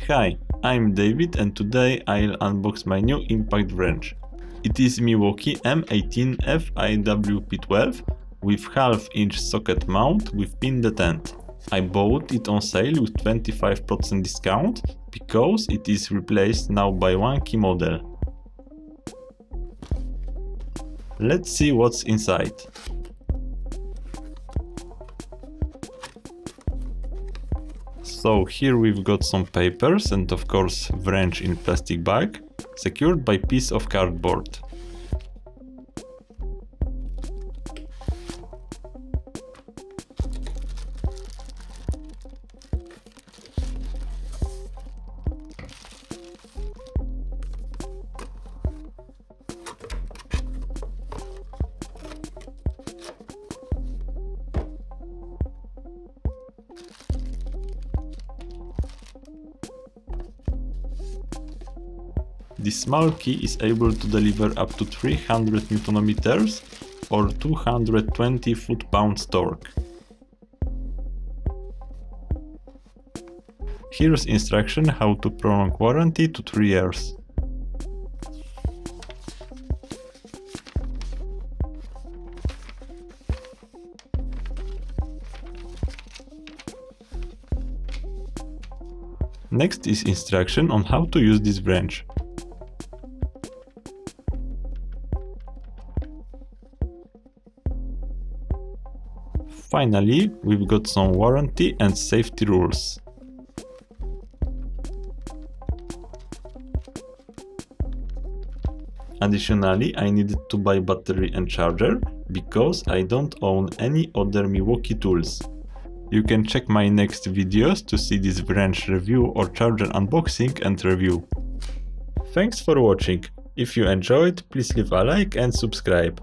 Hi, I'm David and today I'll unbox my new impact wrench. It is Milwaukee M18 FIWP12 with half-inch socket mount with pin detent. I bought it on sale with 25% discount because it is replaced now by one key model. Let's see what's inside. So here we've got some papers and of course wrench in plastic bag, secured by piece of cardboard. This small key is able to deliver up to 300 Nm or 220 foot-pounds torque. Here's instruction how to prolong warranty to 3 years. Next is instruction on how to use this wrench. Finally, we've got some warranty and safety rules. Additionally, I needed to buy battery and charger because I don't own any other Milwaukee tools. You can check my next videos to see this wrench review or charger unboxing and review. Thanks for watching. If you enjoyed, please leave a like and subscribe.